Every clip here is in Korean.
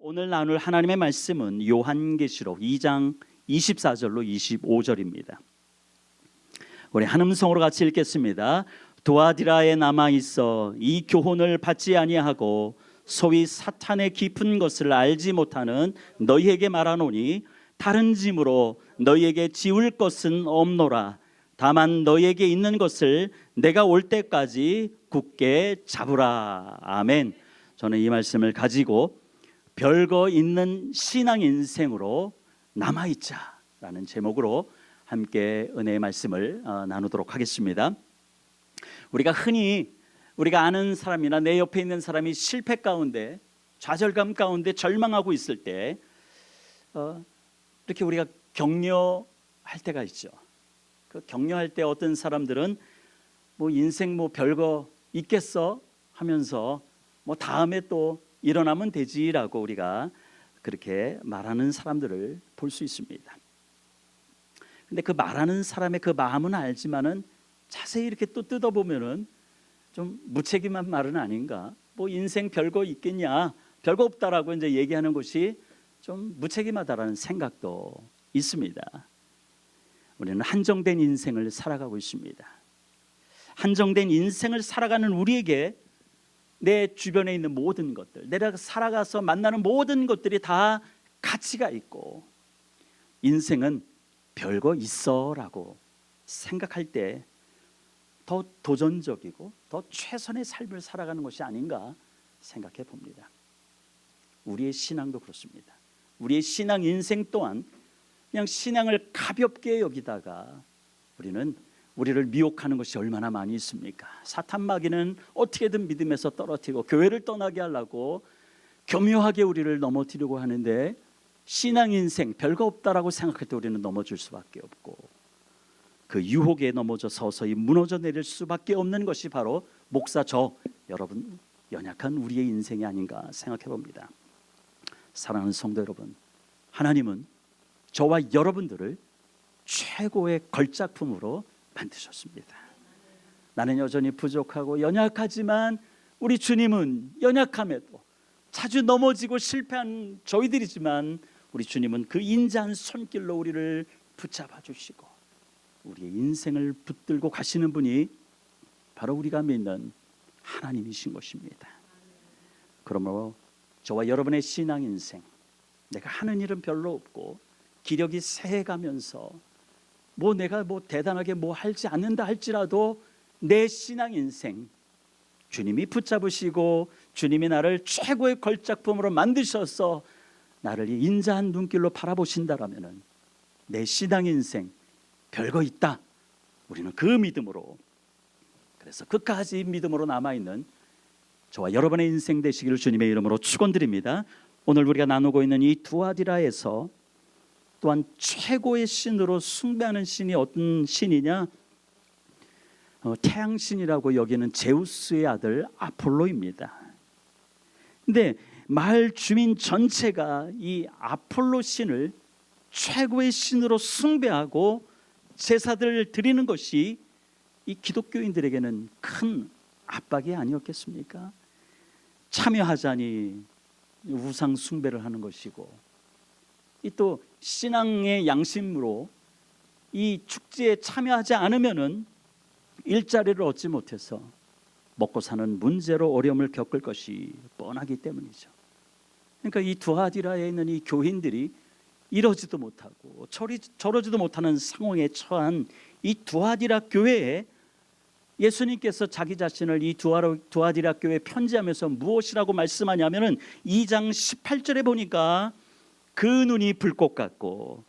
오늘 나눌 하나님의 말씀은 요한계시록 2장 24절로 25절입니다. 우리 한 음성으로 같이 읽겠습니다. 두아디라에 남아있어 이 교훈을 받지 아니하고 소위 사탄의 깊은 것을 알지 못하는 너희에게 말하노니 다른 짐으로 너희에게 지울 것은 없노라. 다만 너희에게 있는 것을 내가 올 때까지 굳게 잡으라. 아멘. 저는 이 말씀을 가지고 별거 있는 신앙 인생으로 남아있자라는 제목으로 함께 은혜의 말씀을 나누도록 하겠습니다. 우리가 흔히 우리가 아는 사람이나 내 옆에 있는 사람이 실패 가운데, 좌절감 가운데 절망하고 있을 때 이렇게 우리가 격려할 때가 있죠. 그 격려할 때 어떤 사람들은 뭐 인생 뭐 별거 있겠어 하면서 뭐 다음에 또 일어나면 되지라고 우리가 그렇게 말하는 사람들을 볼 수 있습니다. 근데 그 말하는 사람의 그 마음은 알지만은 자세히 이렇게 또 뜯어보면은 좀 무책임한 말은 아닌가. 뭐 인생 별거 있겠냐, 별거 없다라고 이제 얘기하는 것이 좀 무책임하다라는 생각도 있습니다. 우리는 한정된 인생을 살아가고 있습니다. 한정된 인생을 살아가는 우리에게 내 주변에 있는 모든 것들, 내가 살아가서 만나는 모든 것들이 다 가치가 있고, 인생은 별거 있어라고 생각할 때 더 도전적이고 더 최선의 삶을 살아가는 것이 아닌가 생각해 봅니다. 우리의 신앙도 그렇습니다. 우리의 신앙 인생 또한 그냥 신앙을 가볍게 여기다가 우리를 미혹하는 것이 얼마나 많이 있습니까? 사탄 마귀는 어떻게든 믿음에서 떨어뜨리고 교회를 떠나게 하려고 교묘하게 우리를 넘어뜨리고 하는데, 신앙 인생 별거 없다라고 생각할 때 우리는 넘어질 수밖에 없고, 그 유혹에 넘어져 서서히 무너져 내릴 수밖에 없는 것이 바로 목사 여러분 연약한 우리의 인생이 아닌가 생각해 봅니다. 사랑하는 성도 여러분, 하나님은 저와 여러분들을 최고의 걸작품으로 만드셨습니다. 나는 여전히 부족하고 연약하지만 우리 주님은 연약함에도 자주 넘어지고 실패한 저희들이지만 우리 주님은 그 인자한 손길로 우리를 붙잡아 주시고 우리의 인생을 붙들고 가시는 분이 바로 우리가 믿는 하나님이신 것입니다. 그러므로 저와 여러분의 신앙 인생, 내가 하는 일은 별로 없고 기력이 쇠해가면서 내가 대단하게 할지 않는다 할지라도 내 신앙 인생, 주님이 붙잡으시고 주님이 나를 최고의 걸작품으로 만드셔서 나를 인자한 눈길로 바라보신다라면 내 신앙 인생 별거 있다. 우리는 그 믿음으로, 그래서 끝까지 믿음으로 남아있는 저와 여러분의 인생 되시기를 주님의 이름으로 축원드립니다. 오늘 우리가 나누고 있는 이 두아디라에서 또한 최고의 신으로 숭배하는 신이 어떤 신이냐? 태양신이라고 여기는 제우스의 아들 아폴로입니다. 근데 마을 주민 전체가 이 아폴로 신을 최고의 신으로 숭배하고 제사들을 드리는 것이 이 기독교인들에게는 큰 압박이 아니었겠습니까? 참여하자니 우상 숭배를 하는 것이고, 또 신앙의 양심으로 이 축제에 참여하지 않으면은 일자리를 얻지 못해서 먹고 사는 문제로 어려움을 겪을 것이 뻔하기 때문이죠. 그러니까 이 두아디라에 있는 이 교인들이 이러지도 못하고 저러지도 못하는 상황에 처한 이 두아디라 교회에 예수님께서 자기 자신을 이 두아디라 교회에 편지하면서 무엇이라고 말씀하냐면은 2장 18절에 보니까 그 눈이 불꽃 같고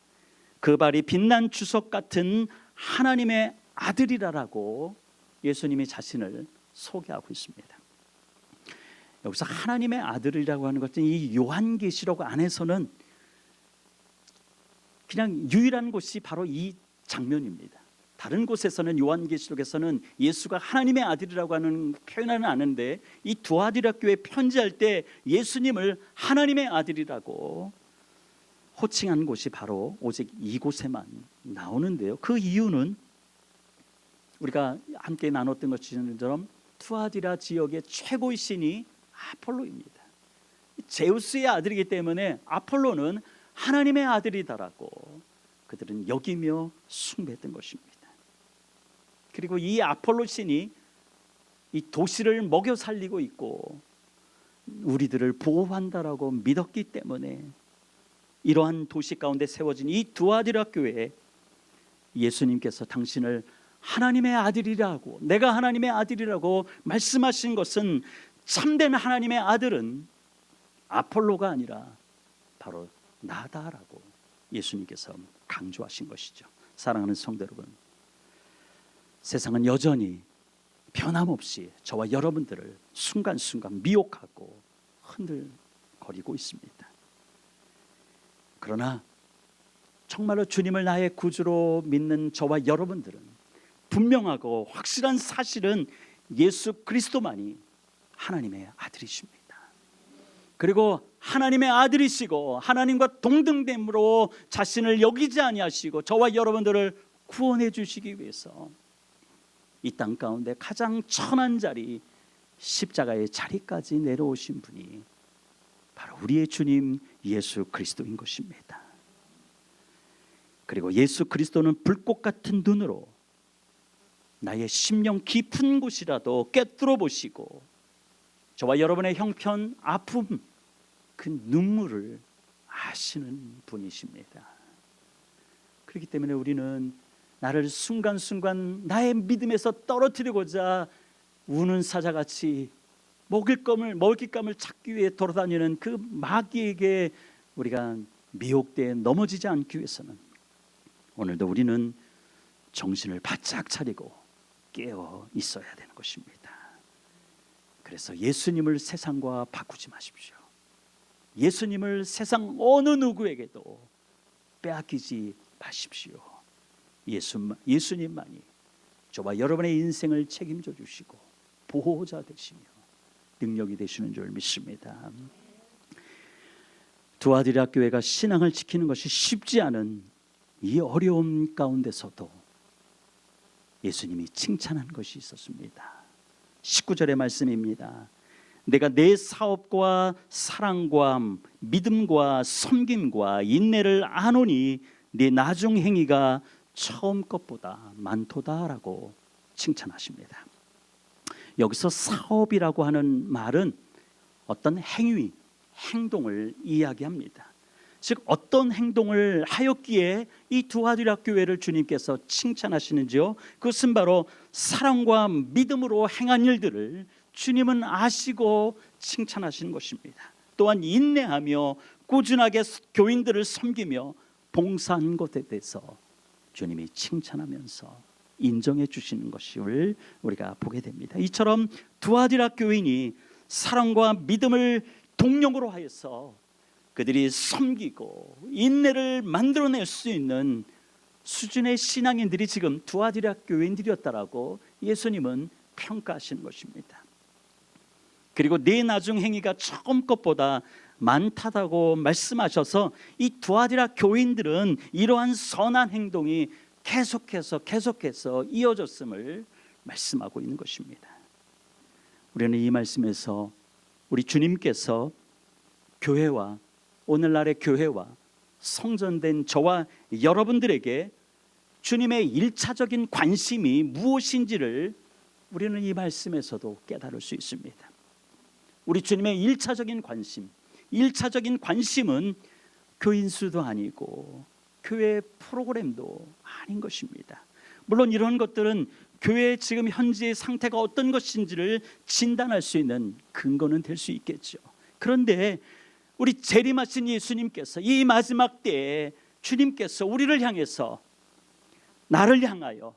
그 발이 빛난 주석 같은 하나님의 아들이라고 예수님이 자신을 소개하고 있습니다. 여기서 하나님의 아들이라고 하는 것은 이 요한계시록 안에서는 그냥 유일한 곳이 바로 이 장면입니다. 다른 곳에서는 요한계시록에서는 예수가 하나님의 아들이라고 하는 표현은 아는데, 이 두아디라 교회에 편지할 때 예수님을 하나님의 아들이라고 호칭한 곳이 바로 오직 이곳에만 나오는데요. 그 이유는 우리가 함께 나눴던 것처럼 두아디라 지역의 최고의 신이 아폴로입니다. 제우스의 아들이기 때문에 아폴로는 하나님의 아들이다라고 그들은 여기며 숭배했던 것입니다. 그리고 이 아폴로 신이 이 도시를 먹여 살리고 있고 우리들을 보호한다라고 믿었기 때문에 이러한 도시 가운데 세워진 이 두아디라 교회에 예수님께서 당신을 하나님의 아들이라고, 내가 하나님의 아들이라고 말씀하신 것은 참된 하나님의 아들은 아폴로가 아니라 바로 나다라고 예수님께서 강조하신 것이죠. 사랑하는 성도 여러분, 세상은 여전히 변함없이 저와 여러분들을 순간순간 미혹하고 흔들거리고 있습니다. 그러나 정말로 주님을 나의 구주로 믿는 저와 여러분들은 분명하고 확실한 사실은 예수 그리스도만이 하나님의 아들이십니다. 그리고 하나님의 아들이시고 하나님과 동등됨으로 자신을 여기지 아니하시고 저와 여러분들을 구원해 주시기 위해서 이 땅 가운데 가장 천한 자리 십자가의 자리까지 내려오신 분이 바로 우리의 주님 예수 그리스도인 것입니다. 그리고 예수 그리스도는 불꽃 같은 눈으로 나의 심령 깊은 곳이라도 꿰뚫어 보시고 저와 여러분의 형편, 아픔, 그 눈물을 아시는 분이십니다. 그렇기 때문에 우리는 나를 순간순간 나의 믿음에서 떨어뜨리고자 우는 사자같이 먹을 감을 찾기 위해 돌아다니는 그 마귀에게 우리가 미혹되어 넘어지지 않기 위해서는 오늘도 우리는 정신을 바짝 차리고 깨어 있어야 되는 것입니다. 그래서 예수님을 세상과 바꾸지 마십시오. 예수님을 세상 어느 누구에게도 빼앗기지 마십시오. 예수님만이 저와 여러분의 인생을 책임져 주시고 보호자 되시며 능력이 되시는 줄 믿습니다. 두아디라 교회가 신앙을 지키는 것이 쉽지 않은 이 어려움 가운데서도 예수님이 칭찬한 것이 있었습니다. 19절의 말씀입니다. 내가 내 사업과 사랑과 믿음과 섬김과 인내를 아노니 네 나중 행위가 처음 것보다 많도다라고 칭찬하십니다. 여기서 사업이라고 하는 말은 어떤 행위, 행동을 이야기합니다. 즉 어떤 행동을 하였기에 이 두아디라 교회를 주님께서 칭찬하시는지요? 그것은 바로 사랑과 믿음으로 행한 일들을 주님은 아시고 칭찬하시는 것입니다. 또한 인내하며 꾸준하게 교인들을 섬기며 봉사한 것에 대해서 주님이 칭찬하면서 인정해 주시는 것을 우리가 보게 됩니다. 이처럼 두아디라 교인이 사랑과 믿음을 동력으로 하여서 그들이 섬기고 인내를 만들어낼 수 있는 수준의 신앙인들이 지금 두아디라 교인들이었다라고 예수님은 평가하시는 것입니다. 그리고 네 나중 행위가 처음 것보다 많다고 말씀하셔서 이 두아디라 교인들은 이러한 선한 행동이 계속해서 이어졌음을 말씀하고 있는 것입니다. 우리는 이 말씀에서 우리 주님께서 교회와 오늘날의 교회와 성전된 저와 여러분들에게 주님의 일차적인 관심이 무엇인지를 우리는 이 말씀에서도 깨달을 수 있습니다. 우리 주님의 일차적인 관심은 교인 수도 아니고 교회 프로그램도 아닌 것입니다. 물론 이런 것들은 교회의 지금 현재의 상태가 어떤 것인지를 진단할 수 있는 근거는 될 수 있겠죠. 그런데 우리 재림하신 예수님께서 이 마지막 때에 주님께서 우리를 향해서 나를 향하여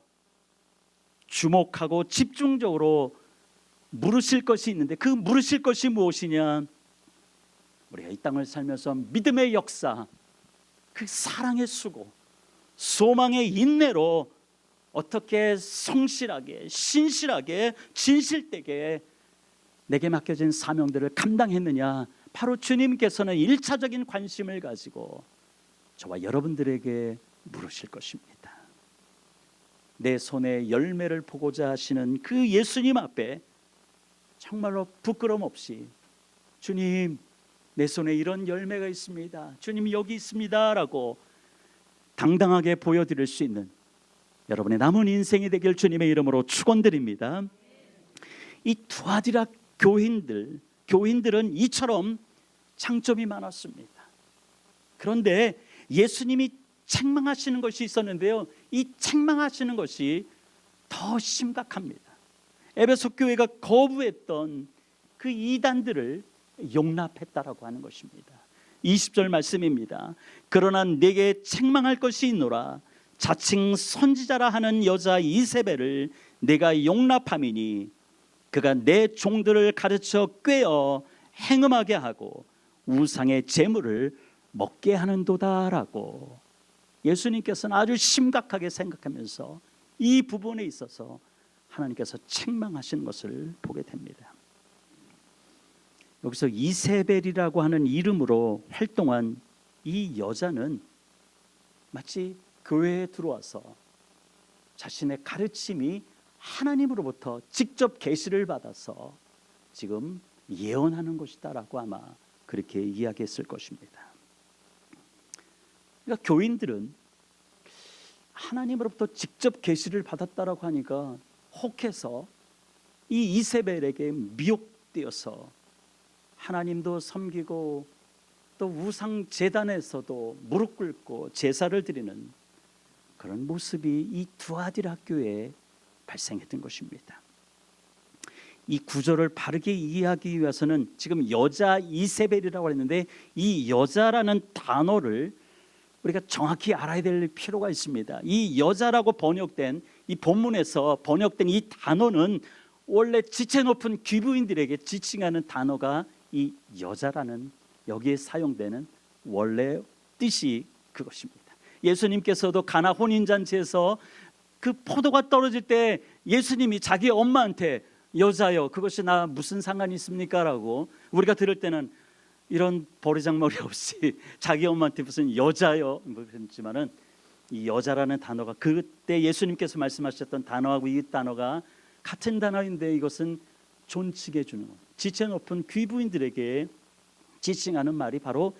주목하고 집중적으로 물으실 것이 있는데 그 물으실 것이 무엇이냐? 우리가 이 땅을 살면서 믿음의 역사, 그 사랑의 수고, 소망의 인내로 어떻게 성실하게, 신실하게, 진실되게 내게 맡겨진 사명들을 감당했느냐? 바로 주님께서는 일차적인 관심을 가지고 저와 여러분들에게 물으실 것입니다. 내 손에 열매를 보고자 하시는 그 예수님 앞에 정말로 부끄럼 없이 주님, 내 손에 이런 열매가 있습니다, 주님이 여기 있습니다라고 당당하게 보여드릴 수 있는 여러분의 남은 인생이 되길 주님의 이름으로 축원드립니다. 이 두아디라 교인들은 이처럼 장점이 많았습니다. 그런데 예수님이 책망하시는 것이 있었는데요, 이 책망하시는 것이 더 심각합니다. 에베소 교회가 거부했던 그 이단들을 용납했다라고 하는 것입니다. 20절 말씀입니다. 그러나 내게 책망할 것이 있노라. 자칭 선지자라 하는 여자 이세벨을 내가 용납함이니 그가 내 종들을 가르쳐 꾀어 행음하게 하고 우상의 제물을 먹게 하는도다라고 예수님께서는 아주 심각하게 생각하면서 이 부분에 있어서 하나님께서 책망하시는 것을 보게 됩니다. 여기서 이세벨이라고 하는 이름으로 활동한 이 여자는 마치 교회에 들어와서 자신의 가르침이 하나님으로부터 직접 계시를 받아서 지금 예언하는 것이다라고 아마 그렇게 이야기했을 것입니다. 그러니까 교인들은 하나님으로부터 직접 계시를 받았다라고 하니까 혹해서 이 이세벨에게 미혹되어서 하나님도 섬기고 또 우상 제단에서도 무릎 꿇고 제사를 드리는 그런 모습이 이 두아디라 교회에 발생했던 것입니다. 이 구절을 바르게 이해하기 위해서는 지금 여자 이세벨이라고 했는데 이 여자라는 단어를 우리가 정확히 알아야 될 필요가 있습니다. 이 여자라고 번역된 이 본문에서 번역된 이 단어는 원래 지체 높은 귀부인들에게 지칭하는 단어가 이 여자라는 여기에 사용되는 원래 뜻이 그것입니다. 예수님께서도 가나 혼인잔치에서 그 포도가 떨어질 때 예수님이 자기 엄마한테 여자여 그것이 나 무슨 상관이 있습니까? 라고 우리가 들을 때는 이런 버르장머리 없이 자기 엄마한테 무슨 여자여 그랬지만은 이 여자라는 단어가 그때 예수님께서 말씀하셨던 단어하고 이 단어가 같은 단어인데 이것은 존칭해 주는 것, 지체 높은 귀부인들에게 지칭하는 말이 바로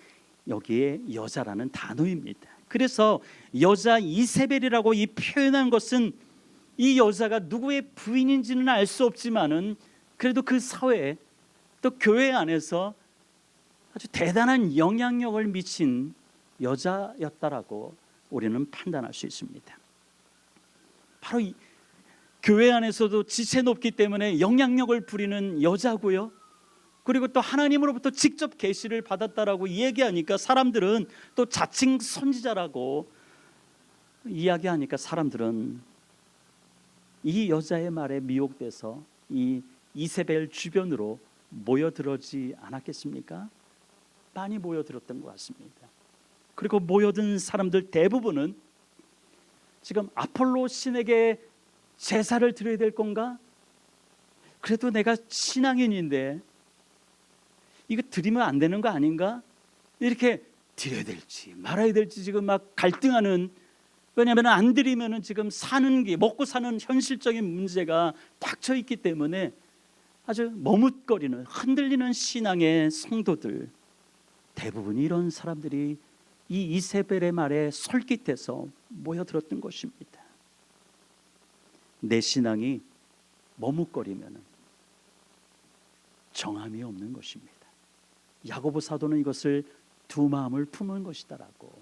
여기에 여자라는 단어입니다. 그래서 여자 이세벨이라고 이 표현한 것은 이 여자가 누구의 부인인지는 알 수 없지만은 그래도 그 사회 또 교회 안에서 아주 대단한 영향력을 미친 여자였다라고 우리는 판단할 수 있습니다. 바로 이 교회 안에서도 지체 높기 때문에 영향력을 부리는 여자고요. 그리고 또 하나님으로부터 직접 계시를 받았다라고 얘기하니까 사람들은 또 자칭 선지자라고 이야기하니까 사람들은 이 여자의 말에 미혹돼서 이 이세벨 주변으로 모여들지 않았겠습니까? 많이 모여들었던 것 같습니다. 그리고 모여든 사람들 대부분은 지금 아폴로 신에게 제사를 드려야 될 건가? 그래도 내가 신앙인인데 이거 드리면 안 되는 거 아닌가? 이렇게 드려야 될지 말아야 될지 지금 막 갈등하는, 왜냐하면 안 드리면 지금 사는 게 먹고 사는 현실적인 문제가 닥쳐 있기 때문에 아주 머뭇거리는 흔들리는 신앙의 성도들 대부분 이런 사람들이 이 이세벨의 말에 솔깃해서 모여들었던 것입니다. 내 신앙이 머뭇거리면 정함이 없는 것입니다. 야고보 사도는 이것을 두 마음을 품은 것이다라고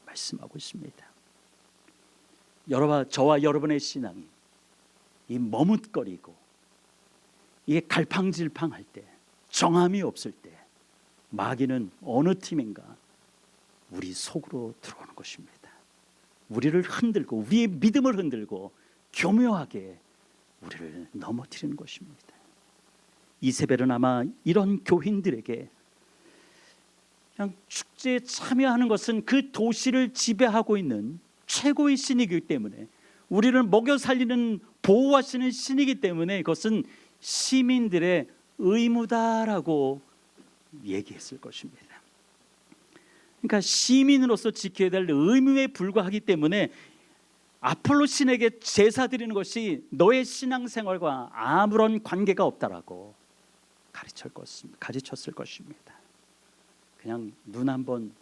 말씀하고 있습니다. 저와 여러분의 신앙이 이 머뭇거리고 이게 갈팡질팡할 때, 정함이 없을 때 마귀는 어느 팀인가 우리 속으로 들어오는 것입니다. 우리를 흔들고 우리의 믿음을 흔들고 교묘하게 우리를 넘어뜨리는 것입니다. 이세벨은 아마 이런 교인들에게 그냥 축제에 참여하는 것은 그 도시를 지배하고 있는 최고의 신이기 때문에, 우리를 먹여 살리는 보호하시는 신이기 때문에 그것은 시민들의 의무다라고 얘기했을 것입니다. 그러니까 시민으로서 지켜야 될 의무에 불과하기 때문에 아폴로 신에게 제사 드리는 것이 너의 신앙생활과 아무런 관계가 없다라고 가르쳤을 것입니다. 그냥 눈 한번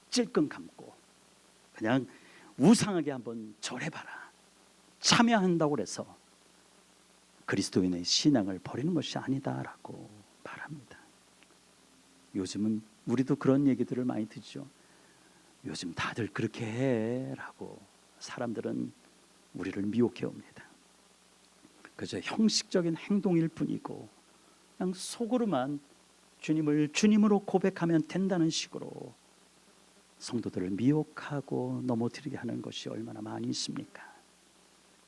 찔끔 감고 그냥 우상하게 한번 절해봐라, 참여한다고 해서 그리스도인의 신앙을 버리는 것이 아니다라고 말합니다. 요즘은 우리도 그런 얘기들을 많이 듣죠. 요즘 다들 그렇게 해라고 사람들은 우리를 미혹해 옵니다. 그저 형식적인 행동일 뿐이고 그냥 속으로만 주님을 주님으로 고백하면 된다는 식으로 성도들을 미혹하고 넘어뜨리게 하는 것이 얼마나 많이 있습니까?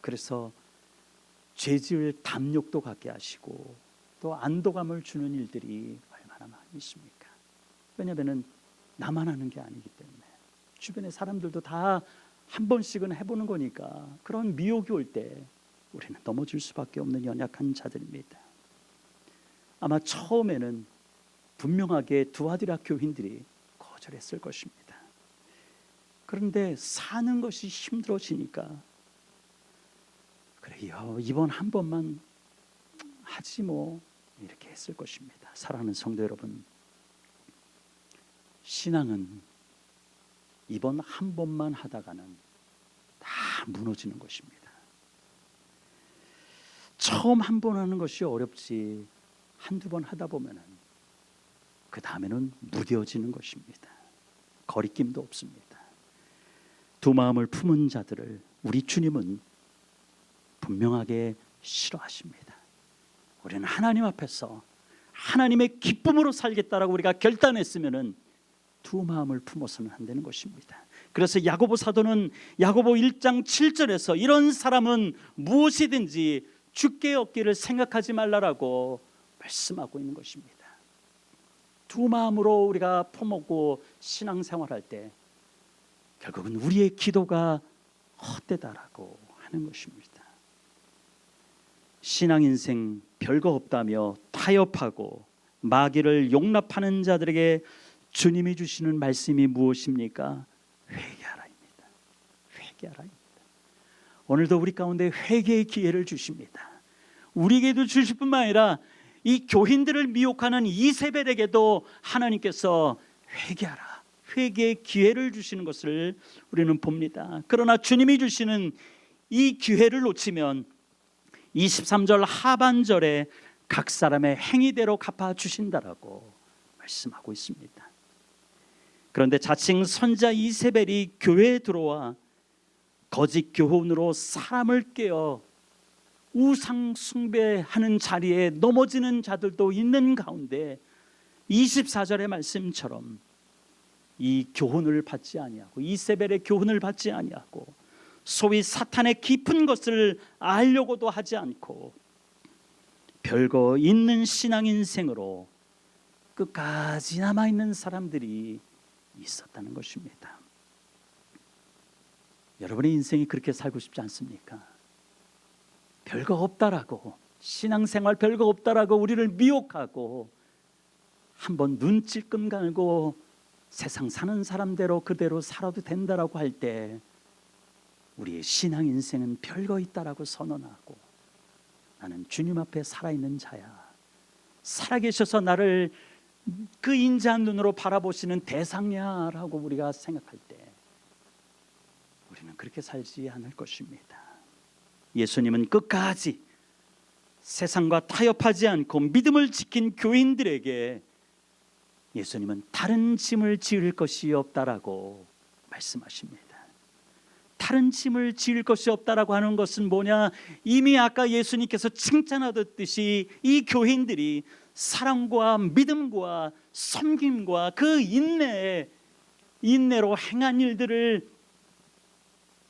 그래서 죄지을 담력도 갖게 하시고 또 안도감을 주는 일들이 얼마나 많이 있습니까? 왜냐하면 나만 하는 게 아니기 때문에 주변의 사람들도 다 한 번씩은 해보는 거니까 그런 미혹이 올 때 우리는 넘어질 수밖에 없는 연약한 자들입니다. 아마 처음에는 분명하게 두아디라 교인들이 거절했을 것입니다. 그런데 사는 것이 힘들어지니까 그래요, 이번 한 번만 하지 뭐 이렇게 했을 것입니다. 사랑하는 성도 여러분, 신앙은 이번 한 번만 하다가는 다 무너지는 것입니다. 처음 한 번 하는 것이 어렵지 한두 번 하다 보면은 그 다음에는 무뎌지는 것입니다. 거리낌도 없습니다. 두 마음을 품은 자들을 우리 주님은 분명하게 싫어하십니다. 우리는 하나님 앞에서 하나님의 기쁨으로 살겠다라고 우리가 결단했으면은 두 마음을 품어서는 안 되는 것입니다. 그래서 야고보 사도는 야고보 1장 7절에서 이런 사람은 무엇이든지 주께 얻기를 생각하지 말라라고 말씀하고 있는 것입니다. 두 마음으로 우리가 품었고 신앙생활할 때 결국은 우리의 기도가 헛되다라고 하는 것입니다. 신앙인생 별거 없다며 타협하고 마귀를 용납하는 자들에게 주님이 주시는 말씀이 무엇입니까? 회개하라입니다. 회개하라입니다. 오늘도 우리 가운데 회개의 기회를 주십니다. 우리에게도 주실 뿐만 아니라 이 교인들을 미혹하는 이세벨에게도 하나님께서 회개하라, 회개의 기회를 주시는 것을 우리는 봅니다. 그러나 주님이 주시는 이 기회를 놓치면 23절 하반절에 각 사람의 행위대로 갚아주신다라고 말씀하고 있습니다. 그런데 자칭 선자 이세벨이 교회에 들어와 거짓 교훈으로 사람을 깨어 우상 숭배하는 자리에 넘어지는 자들도 있는 가운데 24절의 말씀처럼 이 교훈을 받지 아니하고 이세벨의 교훈을 받지 아니하고 소위 사탄의 깊은 것을 알려고도 하지 않고 별거 있는 신앙 인생으로 끝까지 남아있는 사람들이 있었다는 것입니다. 여러분의 인생이 그렇게 살고 싶지 않습니까? 별거 없다라고, 신앙생활 별거 없다라고 우리를 미혹하고 한번 눈 찔끔 감고 세상 사는 사람대로 그대로 살아도 된다라고 할 때 우리의 신앙 인생은 별거 있다라고 선언하고 나는 주님 앞에 살아있는 자야, 살아계셔서 나를 그 인자한 눈으로 바라보시는 대상이야라고 우리가 생각할 때 우리는 그렇게 살지 않을 것입니다. 예수님은 끝까지 세상과 타협하지 않고 믿음을 지킨 교인들에게 예수님은 다른 짐을 지을 것이 없다라고 말씀하십니다. 다른 짐을 지을 것이 없다라고 하는 것은 뭐냐? 이미 아까 예수님께서 칭찬하듯이 이 교인들이 사랑과 믿음과 섬김과 그 인내로 행한 일들을,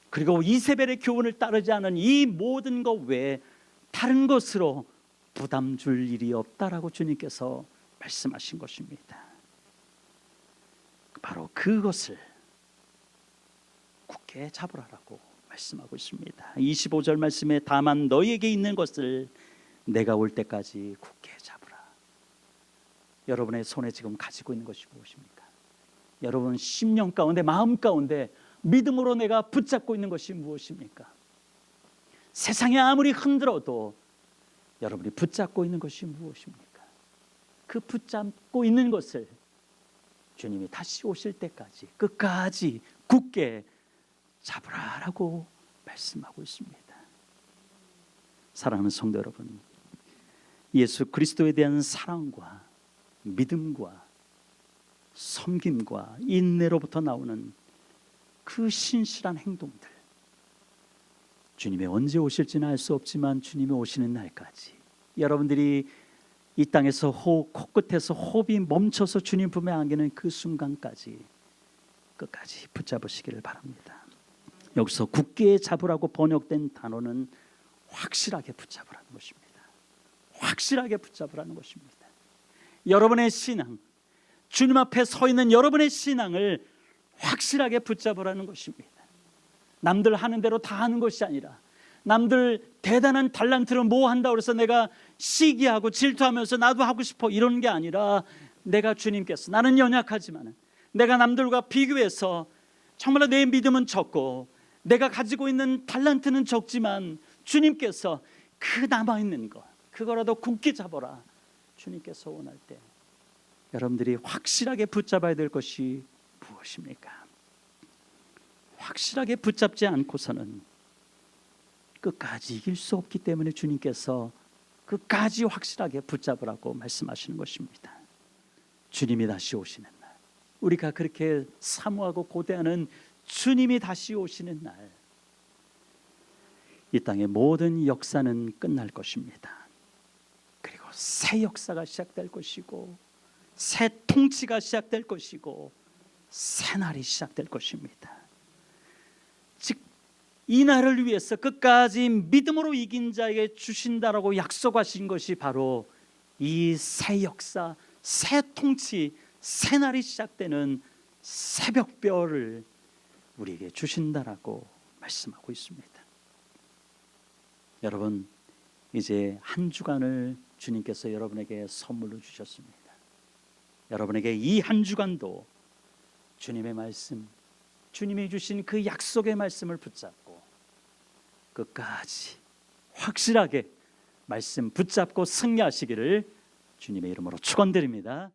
그리고 이세벨의 교훈을 따르지 않은 이 모든 것 외에 다른 것으로 부담 줄 일이 없다라고 주님께서 말씀하신 것입니다. 바로 그것을 굳게 잡으라라고 말씀하고 있습니다. 25절 말씀에 다만 너희에게 있는 것을 내가 올 때까지 굳게 잡으라. 여러분의 손에 지금 가지고 있는 것이 무엇입니까? 여러분 심령 가운데, 마음 가운데 믿음으로 내가 붙잡고 있는 것이 무엇입니까? 세상이 아무리 흔들어도 여러분이 붙잡고 있는 것이 무엇입니까? 그 붙잡고 있는 것을 주님이 다시 오실 때까지 끝까지 굳게 잡으라라고 말씀하고 있습니다. 사랑하는 성도 여러분, 예수 그리스도에 대한 사랑과 믿음과 섬김과 인내로부터 나오는 그 신실한 행동들, 주님이 언제 오실지는 알 수 없지만 주님이 오시는 날까지 여러분들이 이 땅에서 코끝에서 호흡이 멈춰서 주님 품에 안기는 그 순간까지 끝까지 붙잡으시기를 바랍니다. 여기서 굳게 잡으라고 번역된 단어는 확실하게 붙잡으라는 것입니다. 확실하게 붙잡으라는 것입니다. 여러분의 신앙, 주님 앞에 서 있는 여러분의 신앙을 확실하게 붙잡으라는 것입니다. 남들 하는 대로 다 하는 것이 아니라, 남들 대단한 달란트를 뭐 한다고 해서 내가 시기하고 질투하면서 나도 하고 싶어 이런 게 아니라, 내가 주님께서, 나는 연약하지만 내가 남들과 비교해서 정말로 내 믿음은 적고 내가 가지고 있는 달란트는 적지만 주님께서 그 남아있는 것, 그거라도 굳게 잡아라. 주님께서 원할 때 여러분들이 확실하게 붙잡아야 될 것이 무엇입니까? 확실하게 붙잡지 않고서는 끝까지 이길 수 없기 때문에 주님께서 끝까지 확실하게 붙잡으라고 말씀하시는 것입니다. 주님이 다시 오시는 날, 우리가 그렇게 사모하고 고대하는 주님이 다시 오시는 날, 이 땅의 모든 역사는 끝날 것입니다. 그리고 새 역사가 시작될 것이고, 새 통치가 시작될 것이고, 새 날이 시작될 것입니다. 즉, 이 날을 위해서 끝까지 믿음으로 이긴 자에게 주신다라고 약속하신 것이 바로 이 새 역사, 새 통치, 새 날이 시작되는 새벽별을 우리에게 주신다라고 말씀하고 있습니다. 여러분, 이제 한 주간을 주님께서 여러분에게 선물로 주셨습니다. 여러분에게 이 한 주간도 주님의 말씀, 주님이 주신 그 약속의 말씀을 붙잡고 끝까지 확실하게 말씀 붙잡고 승리하시기를 주님의 이름으로 축원드립니다.